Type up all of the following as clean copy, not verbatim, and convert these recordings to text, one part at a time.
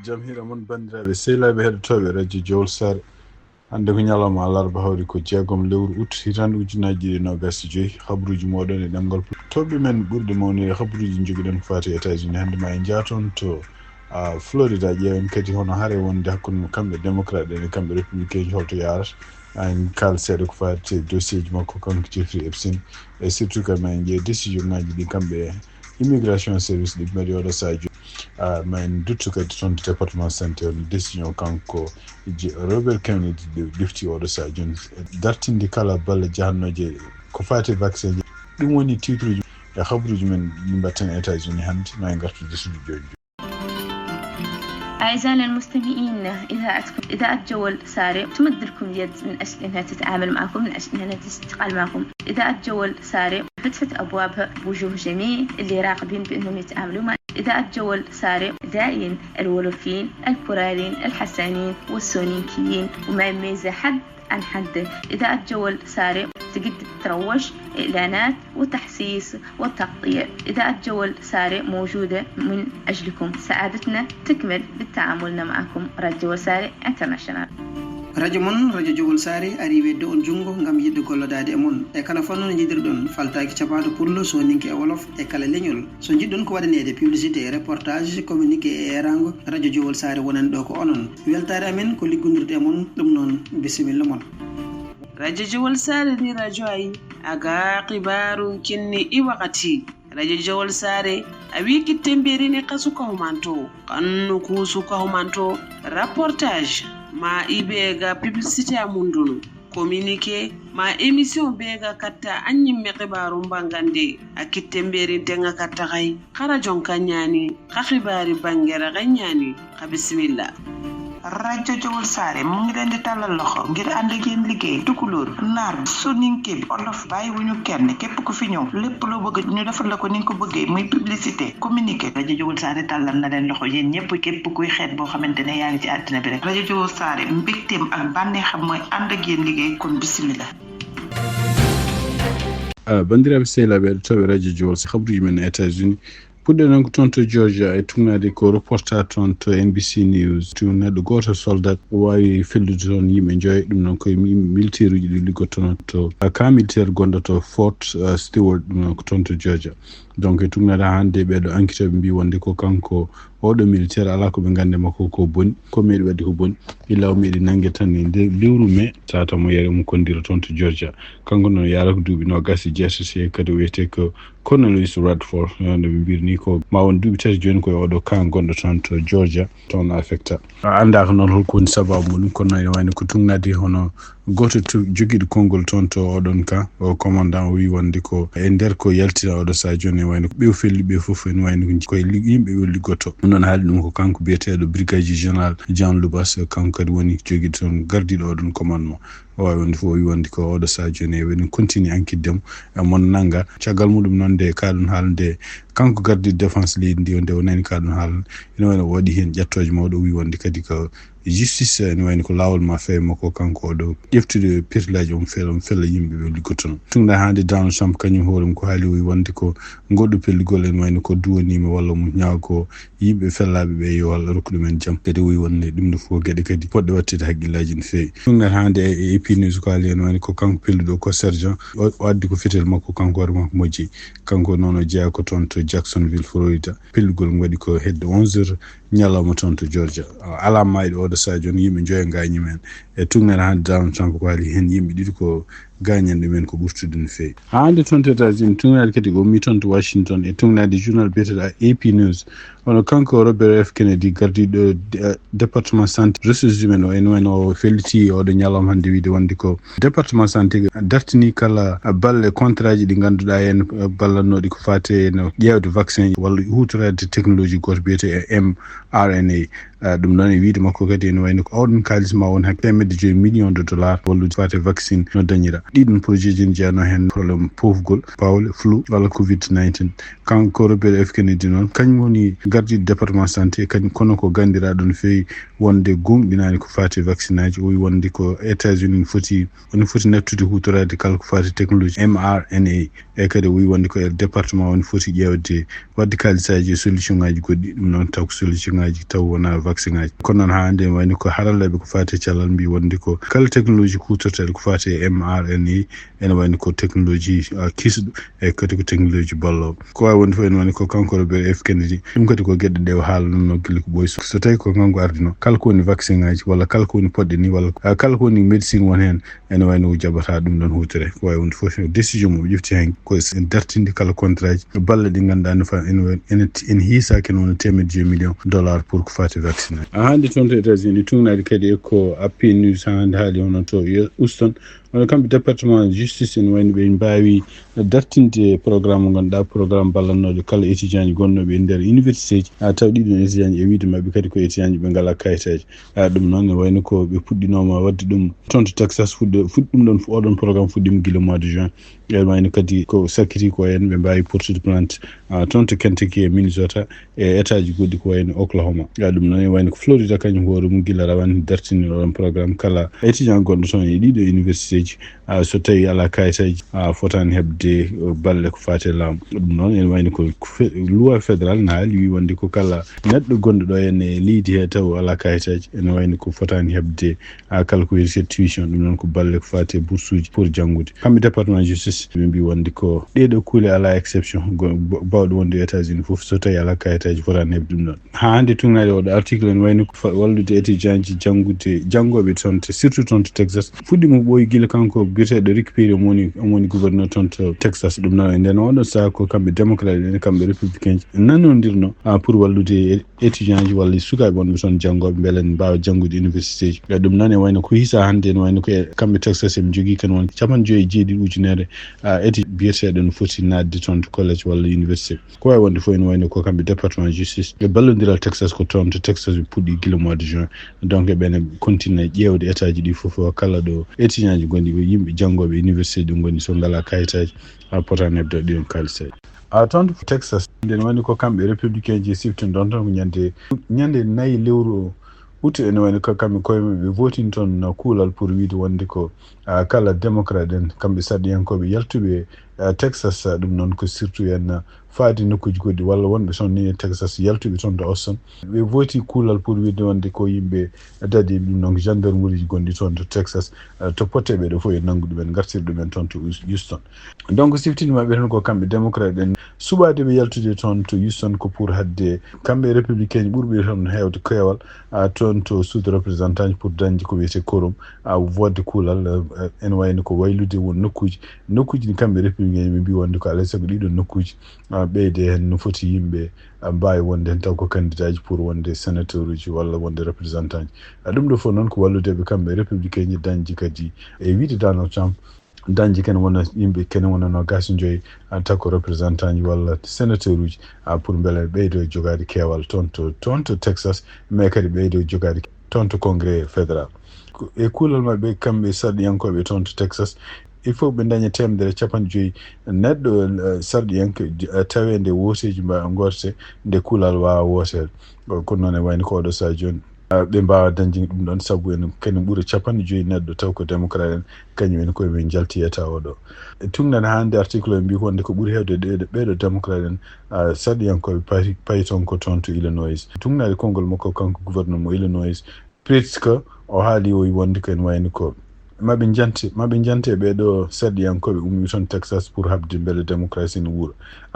jam hira mon bandiraɓe sehilaɓe heɗotoɓe radio jowol sare hande ko ñalawma alarba hawri ko jeegom lewru août hitan ujunaji 25 habruji moɗon e ɗemgal toɓɓe men ɓurɗe mawnire habruji joguiɗen fati états-unis hande ma en jaton to florida ƴeewen kadi hono haare wonde hakkude kamɓe démocrate en e kamɓe républicain ji holto yarata en kal seeɗa ko fati dossier ji makko kanko Jeffrey Epstein e surtout kam en ƴeewi décision ngaji ɗi kamɓe immigration service ɗi mbaɗi oɗo sahaji ma en duttu kadi toon département santé on décision kanko Robert Kennedy defti oɗo saha joni dartinde kala balle jahannoje ko fati vaccin ji ɗum woni titre ji e habruji men ɗi mbatten états-unis hande ma en gartude studio joni. أعزائنا المستمعين، إذاعة جول ساري تمد لكم يد من أجل أنها تتعامل معكم، من أجل أنها تشتغل معكم. إذاعة جول ساري فتحت أبوابها بوجوه جميع اللي راغبين بأنهم يتعاملوا مع إذاعة جول ساري داعين الولوفيين البرارين الحسانين والسونيكيين وما يميز حد عن حد. إذاعة جول ساري تقدر تروج إعلانات وتحسيس وتغطية. إذاعة جول ساري موجودة من أجلكم، سعادتنا تكمل بالتعاملنا معكم. راديو ساري انترناشونال. radio mon radio jogol sare ari wedde on jungo ngam yidde gollodade e mon e kala fanno no jidirɗon faltaki capato pullo so ninki e wolof e kala leñol so jiɗɗon ko waɗanede publicité e reportage communiqué e erango radio jogol sare wonan ɗo ko onon weltare amen ko liggodirde e mon ɗum noon bisimilla mon. radio jogol sare ni radio ay aga qibaru kinni i wakati radio jogol sare a wiki temberini kasuka humanto kannu kusuka humanto reportage ma ibega publicité amundunu communiqué ma émission bega katta anyimme qibaru mbangande akitte mberi tenga katta kay khara jonka nyani kha khibari bangera ganyani kha bismillah. radio jogol sare mu ngi leen di talal loxo ngir ànd ak yéen liggéey tukulóor naar soninke olof bàyyi wuñu kenn képp ku fi ñëw lépp loo bëgg ñu defal la ko ni nga ko bëggee muy publicité communiqué radio jogol sare tàllal na leen loxo yéen ñëpp képp kuy xeet boo xamante ne yaa ngi ci àddina bi rek radio jogol sare mbégteem ak bànneexam mooy ànd ak yéen liggéey kon bismillah. bandiraɓe sehilaɓe heɗotoɓe radio jowol so habruji men états-unis puɗɗe noon ko toon to Georgia e tugnade ko reporta toon to NBC News to neɗɗo goto soldat o wawi fellude toon yimɓe joyi ɗum noon koye militaire uji ɗi liggotono to ka militaire gonɗo to Fort Stewart ɗum noon ko toon to Georgia. donc e tugnade hande ɓeɗo enquêteur ɓe mbi wonde ko kanko oɗo militaire ala koɓe gande makko ko boni ko meɗi wadde ko boni illa o meɗi nangue tan e nde lewru mai tata mo yere mum kondira toon to Georgia kanko noon yara ko duuɓi 26 kadi o wiyete ko Cornelius Radford nde ɓe mbirni ko ma won duuɓi tati joni koye oɗo kan gonɗo toon to Georgia toon affecta andaka noon holko woni sababu muɗum kono noon ene wayno ko tugnade hono goto joguiɗo konngol toon to oɗon ka o commandant o wi wonde ko e nder ko yaltina oɗo sa joni wayno ɓew felli ɓe foof ene wayno koye yimɓe ɓe liggoto ɗum noon haali ɗum ko kanko biyeteɗo brigadier général Jean Lubas kanko kadi woni joguiɗo toon gardiɗo oɗon commandement o wawi wonde fof o wi wonde ko oɗo sa joni e woni continue enquête demo e mon nanga caggal muɗum noon nde kaɗum haalde kanko gardiɗo défense leydi ndi nde o nani kaɗum haalde ene wayno o waɗi hen ƴettoje mawɗo o wi wonde kadi ko justice ene wayno ko lawol ma fewi makko kanko oɗo ƴeftude pirlaji on fella yimɓe ɓe liggotono tugda hande Donald Trump kañum hoorem ko haali o wi wonde ko goɗɗo pelligol ene wayno ko duwanima walla mo ñaawa ko yimɓe fellaɓe ɓe yo Allah rokku ɗumen jaam kadi o wi wonde ɗum ɗo fof gueɗe kadi poɗɗe wattude haqqillaji no fewi tugda hande e AP News ko haali ene wayno ko kanko pelluɗo ko sergent o addi ko fetel makko kanko hoore makko moƴƴi kanko noon o jeeya ko toon to Jacksonville Florida pellugol waɗi ko hedde 11h ñalawma toon to Georgia ala mayɗo oɗo sa joni yimɓe joya gañi men e tugnere hande Donald Trump ko haali hen yimɓe ɗiɗi ko gañande men ko ɓurtude no fewi hande toon to États-Unis tugnade kadi ko mi toon to Washington e tugnade journal biyeteɗo AP News ono kanko Robert F Kennedy gardiɗo département santé ressources humaines o ene wayno o felliti oɗo ñalawma hande wiide wonde ko département santé dartini kala balle contrat ji ɗi ganduɗa hen ballannoɗi ko fate no ƴewde vaccin walla hutorade technologie goto biyete mRNA ɗum noon e wiide makko kadi ene wayno ko oɗon kalis ma won hakke $5 million wallude fate vaccine no dañira ɗiɗon projet ji jeyano hen probléme pofgol bawle flou walla covid-19 kanko Robert F Kennedy noon kañum woni gardiɗo département santé kañum kono ko gandiraɗo no fewi wonde gumɗinani ko fati vaccine aji o wi wonde ko États-Unis woni foti nattude hutorade kala ko fati technologie mRNA e kadi o wi wonde ko département woni foti ƴewde wadde kalisaji e solution ngaji goɗɗi ɗum noon taw ko solution ngaji taw wona vaccine ngaji kono noon hande wayno ko harallaɓe ko fati cellal mbi wonde ko kala technologie kutortede ko fati e mRNA ene wayno ko technologie kisɗo e kadi ko technologie ballowo ko wawi wonde fof ene wayno ko kanko Robert F Kennedy ɗum kadi ko gueɗe ɗe o haalanno guila ko ɓooy so tawi ko kanko ardino kala ko woni vaccine ngaji walla kala ko woni poɗɗe ni walla kala ko woni médecine won hen ene wayno o jaɓata ɗum ɗon hutere ko wawi wonde fof décision mo ƴefti hen ko en dartinde kala contrat ji balle ɗi ganduɗa no fa en hiisaki no wona $100 million pour ko fati vaccine aji hande toon to États-Unis tungnaɗi kadi ko appui news hande haali hono to Houston woni kamɓe département justice en wayno ɓe mbawi dartinde programme mo ganduɗa programme ballannoɗo kala étudiant ji gonnoɓe e nder université ji taw ɗiɗon étudiant ji e wiide mabɓe kadi ko étudiant ji ɓe ngala kayitaji ɗum noon ne wayno ko ɓe puɗɗinoma wadde ɗum toon to Texas fuɗɗum ɗon oɗon programme fuɗɗima guila mois de juin e wayno kadi ko sakkiti ko en ɓe mbawi portude plainte toon to Kentucky e Minnesota e état ji goɗɗi ko wayno Oklahoma ɗum noon e wayno ko Florida kañum hoore mum guila rawane dartini oɗon programme kala étudiant gonɗo toon e ɗiɗo université ji so tawi ala kayitaji fotani hebde balle ko fate laamu ɗum noon ene wayno ko loi fédéral ne haali wi wonde ko kala neɗɗo gonɗo ɗo en e leydi he taw ala kayitaji ene wayno ko fotani hebde kala ko wiyete tuition ɗum noon ko balle ko fate bourse uji pour janggude kamɓe département justice ɓe mbi wonde ko ɗeɗo kuule ala exception bawɗo wonde États-Unis foof so tawi ala kayitaji fotani hebde ɗum ɗon ha hande tungnaɗe oɗo article en wayno ko wallude étudiant ji janggoɓe toon surtout toon to Texas fuɗɗima ɓooyi guila kanko biyeteɗo récupéré omoni gouverneur toon to Texas ɗum noon e nden oɗon saaha ko kamɓe démocrate en kamɓe républicain ji nanodirno pour wallude étudiant ji walla sukaɓe wonɓe toon janggoɓe beele ne mbawa janggude université ji ɗum noon e wayno ko hisa hande ne wayno ko kamɓe Texas eɓe jogui kan won 57 ujunere biyeteɗo no foti nadde toon to college walla université ko wawi wonde fof ene wayno ko kamɓe département justice e ballodiral Texas ko toon to Texas ɓe puɗɗi guila mois de juin donc ɓene continue ƴewde état ji ɗi foof kala ɗo étudiant ji gonɗi yimɓe janggoɓe université ɗi goni so ngala kayitaji potani hebde ɗiɗon kalisaji toon to Texas nden wayno ko kamɓe républicain ji siftin ɗon tan ko ñande 4 lewru uti ene wayno ko kamɓe koye ɓe votini toon no kuulal pour wiide wonde ko kala démocrate en kamɓe sarɗiyankoɓe yaltuɓe Texas ɗum noon ko surtout en faadi nokkuji goɗɗi walla wonɓe toon ni e Texas yaltuɓe toon to Austin ɓe voti kuulal pour wiide wonde ko yimɓe dadi ɗum noon gendarmerie ji gonɗi toon to Texas to potteɓe ɗo fof e nanngu ɗumen gartir ɗumen toon to Houston donc siftinima ɓe tan ko kamɓe démocrate en suɓade ɓe yaltude toon to Houston ko pour hadde kamɓe républicain ji ɓurɓe toon hewde keewal toon to sud représentant pour dañde ko wiyete quorum wadde kuulal ene wayno ko waylude won nokkuji ɗi kamɓe républicain ji ɓe mbi wonde ko alay saago ɗiɗon nokkuji ɓeyde hen no foti yimɓe mbawi wonde hen taw ko candidat ji pour wonde sénateur uji walla wonde représentant ji ɗum ɗo fof noon ko walludeɓe kamɓe républicain ji dañji kadi e wiide Donald Trump dañji kene wona yimɓe kene wona 25 taw ko représentant ji walla sénateur uji pour beele ɓeydo jogade keewal toon to Texas mais kadi ɓeydo jogade toon to congrès fédéral e kuulal mabɓe kamɓe sarɗiyankoɓe toon to Texas il faut ɓe daña 150 neɗɗo sarɗiyanke tawe nde woteji mbawa gorte nde kuulal wawa wotere kono noon e wayno ko oɗo sa joni ɓe mbawa dañde ɗum ɗon saabu en kene ɓuura 50 neɗɗo taw ko démocrate en kañum en koye min jaltiyata oɗo tungnan hande article o mbi wonde ko ɓuuri hewde ɓeɗo démocrate en sarɗiyankoɓe payi toon ko toon to Illinois tungnade konngol makko kanko gouverneur mo Illinois presque o haali o wonde ko en wayno ko maɓe jante ɓeɗo sarɗiyankoɓe ummi toon Texas pour habde beele démocratie no wuura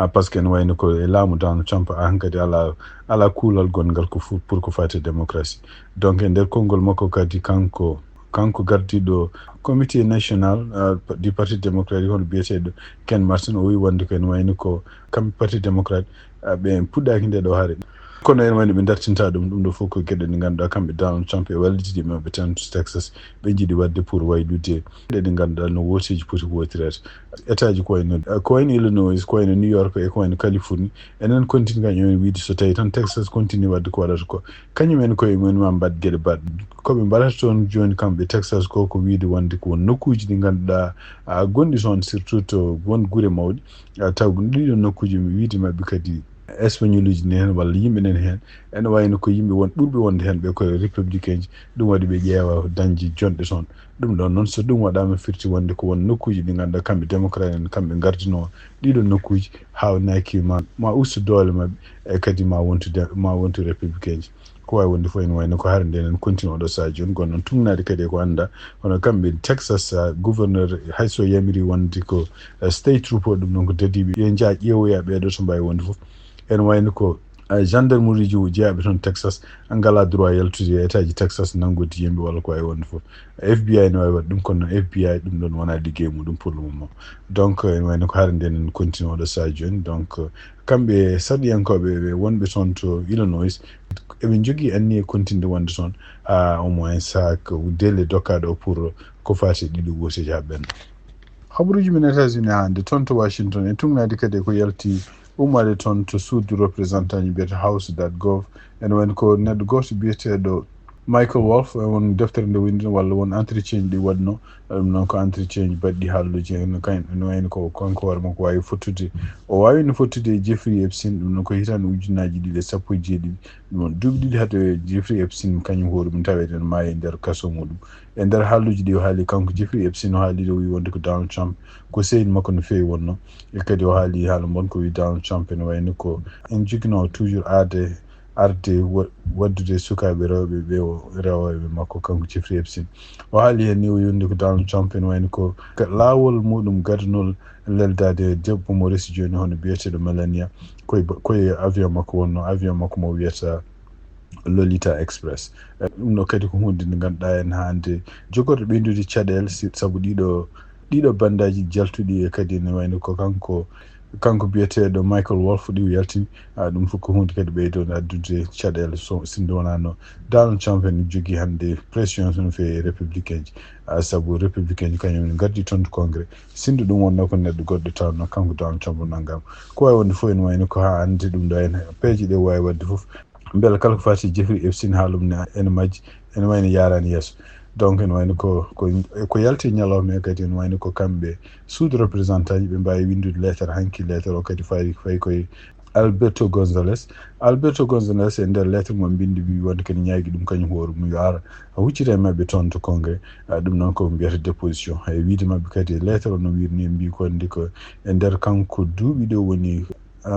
par ce que ne wayno ko e laamu Donald Trump hankadi ala kuulal gongal ko pour ko fate démocratie donc e nder konngol makko kadi kanko gardiɗo comité national du parti démocratique hono biyeteɗo Ken Martin o wi wonde ko en wayno ko kamɓe parti démocrate ɓe puɗɗaki nde ɗo haare kono en wani ɓe dartinta ɗum ɗo fof ko gueɗe ɗe ganduɗa kamɓe Donald Trump e wallitide maɓe tan to Texas ɓe jiiɗi wadde pour waylude ɗe ganduɗa no wotiji poti wotirede état ji ko wayno Illinois ko wayno New York e ko wayno Californie enen continue kañumen wiide so tawi tan Texas continue wadde ko waɗata ko kañumen koye mumen ma mbad gueɗe baɗɗe koɓe mbaɗata toon joni kamɓe Texas ko wiide wonde ko won nokkuji ɗi ganduɗa gonɗi toon surtout to won guure mawɗe taw ɗiɗon nokkuji mi wiide mabɓe kadi espagnol uji ne hen walla yimɓe nen hen ene wayno ko yimɓe won ɓurɓe wonde hen ɓe koye républicain ji ɗum waɗi ɓe ƴeewa dañji jonɗe toon ɗum ɗon noon so ɗum waɗama firti wonde ko won nokkuji ɗi ganduɗa kamɓe démocrate en kamɓe gardino ɗiɗon nokkuji hawnaki ma usta doole mabɓe e kadi ma wontu républicain ji ko wawi wonde fof ene wayno ko hare nden en continue oɗo saha joni kono noon tumnade kadi ko anda kono kamɓe Texas gouverneur hayso yamiri wonde ko state trooper ɗum noon ko dadiɓe ɓe jaa ƴeewoya ɓeɗo to mbawi wonde fof ene wayno ko gendarmerie ji jeeyaɓe toon Texas ngala droit yaltude état ji Texas nangude yimɓe walla ko wawi wonde fof FBI ne wawi waɗ ɗum kono FBI ɗum ɗon wona ligguey muɗum pour le moment donc ene wayno ko haare nden en continue oɗo saha joni donc kamɓe sarɗiyankoɓe wonɓe toon to Illinois eɓe jogui anni e continue wonde toon au moins sa ko délai dokkaɗo o pour ko fati ɗiɗi woteji ha ɓenna habaruji men États-Unis hande toon to Washington en tumnadi kadi ko yalti ummade toon to suudu représentant ji mbiyete house.gov ene wayno ko neɗɗo goto biyeteɗo Michael Wolff won deftere nde windi walla won entretien ɗi waɗno ɗum noon ko entretien ji baɗɗi haalluji ene wayno ko kanko hoore makko wawi fottude o wawino fottude e Jeffrey Epstein ɗum noon ko hitande 2017 ɗum noon duuɓi ɗiɗi hade Jeffrey Epstein kañum hoore mum tawede ene maayi e nder kaso muɗum e nder haalluji ɗi o haali kanko Jeffrey Epstein o haali o wi wonde ko Donald Trump ko sehil makko no fewi wonno e kadi o haali haala mon ko wi Donald Trump ene wayno ko en jogino toujours arde waddude sukaɓe rewɓe ɓe rewoɓe makko kanko Jeffrey Epstein o haali hen ni o yonni ko Donald Trump ene wayno ko laawol muɗum gadunol leldade debbo mo resi joni hono biyeteɗo Melania koye avion makko wonno avion makko mo wiyata Lolita Express ɗum ɗo kadi ko hunde nde ganduɗa en hande jogorɗo ɓeydude caɗele saabu ɗiɗo bandaji jaltuɗi e kadi ne wayno ko kanko biyeteɗo Michael Wolff ɗi yaltini ɗum fof ko hunde kadi ɓeydode addude caɗele sinde wonano Donald Trump en jogui hande pression no fewi républicain ji saabu républicain ji kañum gardi toon to congrès sinde ɗum wonno ko neɗɗo goɗɗo tawno kanko Donald Trump naggam ko wawi wonde fof ene wayno ko ha ande ɗum ɗo en peeje ɗe wawi wadde fof beele kala ko fati Jeffrey Epstein haalum ne ene majji ene wayno yarani yeeso donc ene wayno ko yalti ñalawma e kadi ene wayno ko kamɓe suudu représentant ji ɓe mbawi windude lettere hanki lettere o kadi fayi koye Alberto Gonzales e nder lettre mo bindi wi wonde kadi ñaagui ɗum kañum hoore mum yo ara huccita e mabɓe toon to congrès ɗum noon ko mbiyata déposition hay wiide mabɓe kadi lettre o no wirni mbi konde ko e nder kanko duuɓi ɗo woni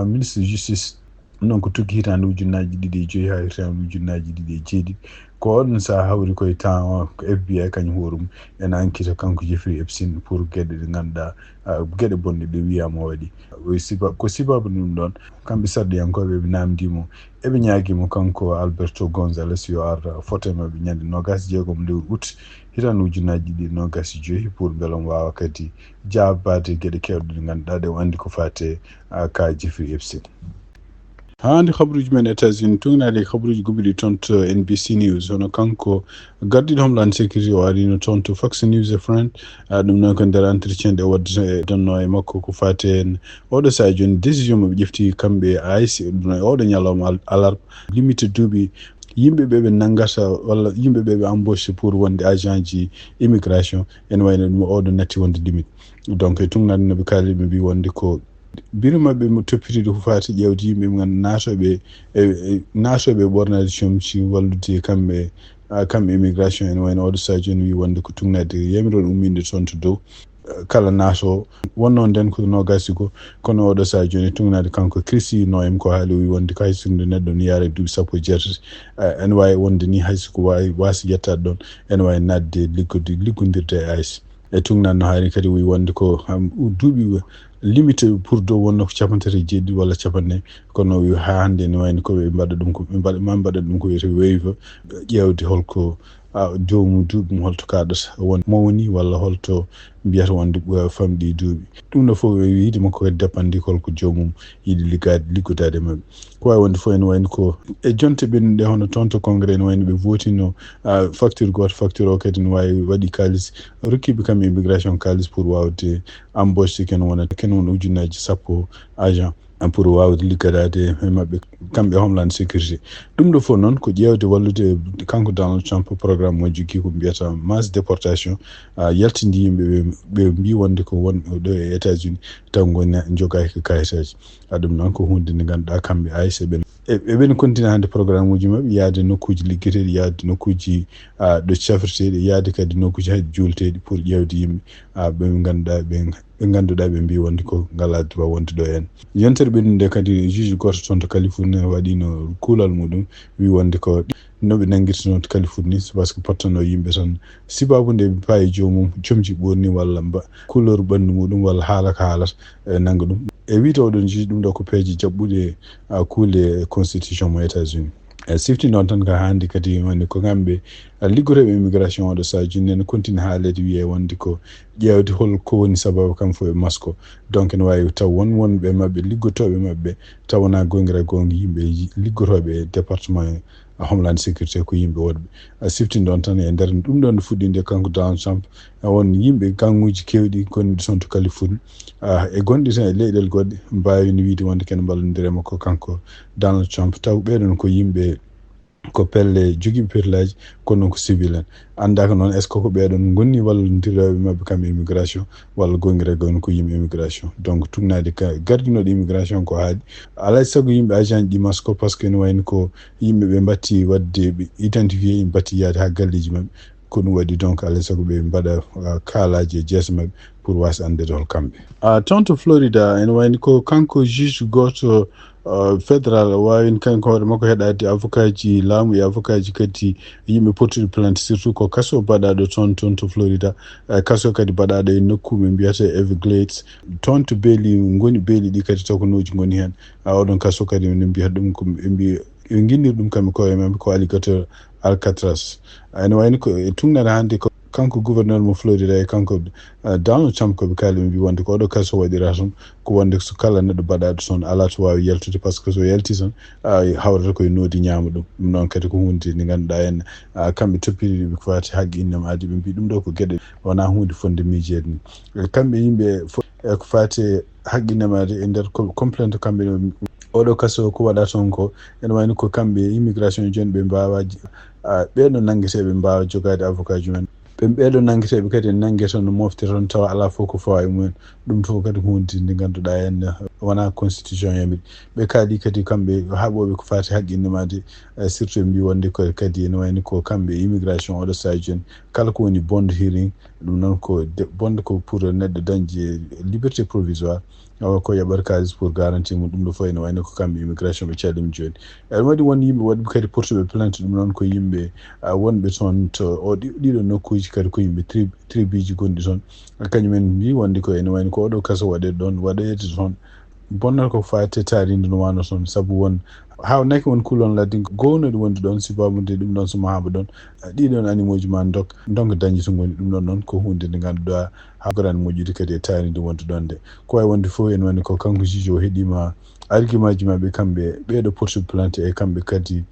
ministre justice non ko tuggi hitande 2005 ha hitande 2007 ko on sa hawri koye temps ko FBI kañum hoore mum ene enquête kanko Jeffrey Epstein pour gueɗe ɗe ganduɗa gueɗe bonɗe ɗe wiyama o waɗi ko sibabu ɗum ɗon kamɓe sarɗiyankoɓe ɓe namdimo eɓe ñaaguimo kanko Alberto Gonzales yo ar photo mabɓe ñande 26 lewru août hitande 2025 pour beele on wawa kadi jaabade gueɗe kewɗe ɗe ganduɗa ɗe o andi ko fate ka Jeffrey Epstein hande habaruji men États-Unis tugnade habaruji gobiɗi toon to NBC News hono kanko gardiɗo Homeland Security o arino toon to Fox News e friend ɗum noon ko nder entretien ɗe waddata e donno e makko ko fate en oɗo saha joni décision moɓe ƴefti kamɓe AIC ɗum e oɗo ñalawma alarba limite duuɓi yimɓeɓe ɓe nangata walla yimɓeɓe ɓe embauché pour wonde agent ji immigration ene wayno ɗum oɗo natti wonde limite donc e tugnade noɓe kaali ɓe mbi wonde ko biro mabɓe mo toppitiɗo ko fati ƴewde yimɓe ɓe naatoɓe ɓornade comci wallude kamɓe immigration ene wayno oɗo saha joni wi wonde ko tugnade yamiron umminde toon to dow kala naato wonno nden ko nogasi ko kono oɗo saha joni tugnade kanko Chrissy Noem ko haali wi wonde ko haysinde neɗɗo ni yaara duuɓi 17 ene wawi wonde ni hayso ko wasi yettade ɗon ene wawi nadde liggodirde e AIC e tugnade no haali kadi wi wonde ko duuɓi limite pour dow wonno ko 37 walla 40 kono ha hande ne wayno koɓe mbaɗa ɗum ko wiyete waiver ƴewde holko jomum duuɓi holto kaɗata won mawni walla holto mbiyata wonde famɗi duuɓi ɗum ɗo fof wiide makko kadi dépandi holko jomum yiɗi liggodade mabɓe ko wawi wonde fof ene wayni ko e jonte ɓennuɗe hono toon to congrès ene wayni ɓe votino facture goto facture o kadi ne wawi waɗi kalis rokkiɓe kamɓe immigration kalis pour wawde embauche ken wona ujunnaji 10 agent pour wawde liggadade mabɓe kamɓe homeland sécurité ɗum ɗo fof noon ko ƴewde wallude kanko Donald Trump programme mo jogui ko mbiyata mass déportation yaltindi yimɓe ɓe mbi wonde ko won ɗo e États-Unis taw gona jogaki ko kayitaji ɗum noon ko hunde nde ganduɗa kamɓe AIC ɓen continue hande programme uji mabɓe yaade nokkuji liggeteɗi yaade nokkuji ɗo cafreteɗi yaade kadi nokkuji hay julteɗi pour ƴewde yimɓe ɓe ganduɗa ɓe ganduɗa ɓe mbi wonde ko ngala droit wonde ɗo en yontere ɓennude kadi juge goto toon to Californie waɗino kuulal muɗum wi wonde ko noɓe nanguirtano to Californie c'est parce que pottono yimɓe tan sibabude ɓe paayi jomum comji ɓorni walla couleur ɓandu muɗum walla haala ko haalata nanga ɗum e wiite oɗon juge ɗum ɗo ko peeje jaɓɓude kuule constitution mo États-Unis sifti noon tan ka hande kadi wonde ko kamɓe liggotoɓe immigration oɗo sahaji nen continue haalede wiye wonde ko ƴewde holko woni sababu kam fof e masko donc ne wawi taw wonɓe mabɓe liggotoɓe mabɓe taw wona gongira gonga yimɓe liggotoɓe département homeland sécurité ko yimɓe wodɓe sifti ɗon tan e nder ɗum ɗon fuɗɗinde kanko Donald Trump won yimɓe ganguji kewɗi gonɗi toon to Californie e gonɗi tan e leyɗel goɗɗe mbawino wiide wonde ken ballodirema ko kanko Donald Trump taw ɓeɗon ko yimɓe ko pelle jogiiɓe perlaji kono ko civil en andaka noon est ce que ko ɓeɗon gonni wallodiroɓe mabɓe kamɓe immigration walla gongira gon ko yimɓe immigration donc tugnade gardinoɗo immigration ko haaɗi alay saago yimɓe agent ɗi masko par ce que ne wayni ko yimɓe ɓe batti wadde ɓe identifié ɓe batti yaade ha galleji mabɓe ko ɗum waɗi donc alay saago ɓe mbaɗa kaalaji e jeese mabɓe pour wasa andede hol kamɓe toon to Florida ene wayni ko kanko juge goto fédéral wawin kanko hoore makko heɗade avocat ji laamu e avocat ji kadi yimɓe pottuɗe plainte surtout ko kaso baɗaɗo toon to Florida kaso kadi baɗaɗo e nokku ɓe mbiyata Everglades toon to beeli goni beeli ɗi kadi takonoji goni hen oɗon kaso kadi ne mbiya ɗum ko ɓe guinnir ɗum kamɓe koye mabɓe ko alligator Alcatraz ene wayni ko tugnade hande ko kanko gouverneur mo Florida e kanko Donald Trump koɓe kaali ɓe mbi wonde ko oɗo kaso waɗira toon ko wonde so kala neɗɗo baɗaɗo toon ala to wawi yaltude par ce que so yalti tan hawrata koye noodi ñaama ɗum noon kadi ko hunde nde ganduɗa en kamɓe toppiriɓe ko fati haqqe innamade ɓe mbi ɗum ɗo ko gueɗe wona hunde fonde miijede ni kamɓe yimɓe ko fati haqqe innamade e nder complainte kamɓe oɗo kaso ko waɗa toon ko ene wayni ko kamɓe immigration joni ɓe mbawa ɓeɗo nangueteɓe mbawa jogade avocat ji men ɓeɗo nangueteɓe kadi en nangue toon no mofte toon tawa ala fof ko fawa e mumen ɗum fof kadi hunde nde ganduɗa en wona constitution yamiɗi ɓe kaali kadi kamɓe haɓoɓe ko fati haqqinnemade surtout ɓe mbi wonde ko kadi ene wayni ko kamɓe immigration oɗo saji joni kala ko woni bond hearing ɗum noon ko bonde ko pour neɗɗo dañde liberté provisoire ko yaɓata kalis pour garantie mum ɗum ɗo fof ene wayno ko kamɓe immigration ɓe calimi joni ene waɗi won yimɓe waɗɓe kadi portuɓe plainte ɗum noon ko yimɓe wonɓe toon to ɗiɗo nokkuji kadi ko yimɓe tribiji gonɗi toon kañumen mbi wonde ko ene wayno ko oɗo kaso waɗede ɗon waɗede toon bonnata ko fate taaride no wano toon saabu won hawnaki won kuulon ladde gownoɗe wonde ɗon sibabude ɗum ɗon somo haɓa ɗon ɗiɗon animuji ma donka dañde to goni ɗum ɗon noon ko hunde nde ganduɗa haɓorani moƴƴude kadi e taaride wonde ɗon nde ko wawi wonde fof ene woni ko kanko juge o heeɗima argument ji mabɓe kamɓe ɓeɗo portuɓe plainte e kamɓe kadi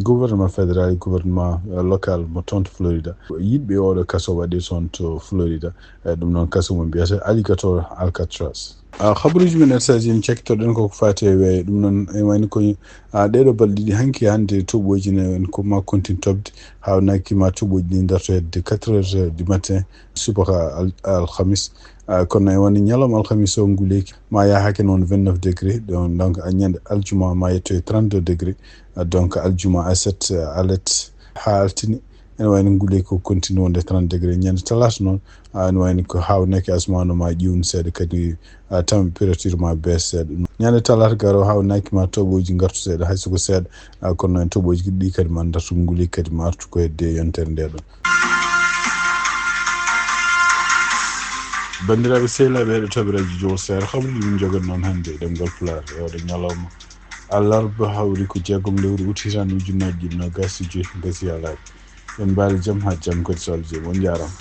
gouvernement fédéral e gouvernement local mo toon to Florida yiɗɓe oɗo kaso waɗe toon to Florida ɗum noon kaso mo mbiyata alligator Alcatraz habaruji men États-Unis cektoɗen koko fati e weeye ɗum noon e wayni ko ɗeɗo balɗe ɗiɗi hanki hande toɓoji ne koma continue tobde hawnaki ma toɓoji ɗi darto hedde 4h du matin subaka alhamis kono e woni ñalawma alhamis o nguleyki ma yahake noon 29 degré donc ñande aljuma ma yetto e 32 degré donc aljuma aset alet ha altini ene wayno nguleyki ko continue wonde 30 degré ñande talata noon ene wayni ko hawnaki asmanu ma ƴiwnu seeɗa kadi température ma baisse seeɗa ñande talata garo hawnaki ma toɓoji gartu seeɗa haysoko seeɗa kono en toɓoji ɗi kadi ma dartu nguleyki kadi ma artu ko hedde yontere nde ɗon bandiraɓe sehlaɓe heɗo tabiraji Jowo Sare haɓruji min jogan noon hannde e ɗemgal Pulaar e oɗo ñalawma allarba hawri ko jeegom lewru août hitan ujunnaji ɗiɗi nogas e joyyi gasi yalaɓe en mbaali jam ha jam kadi so Allah jaɓi on jarama.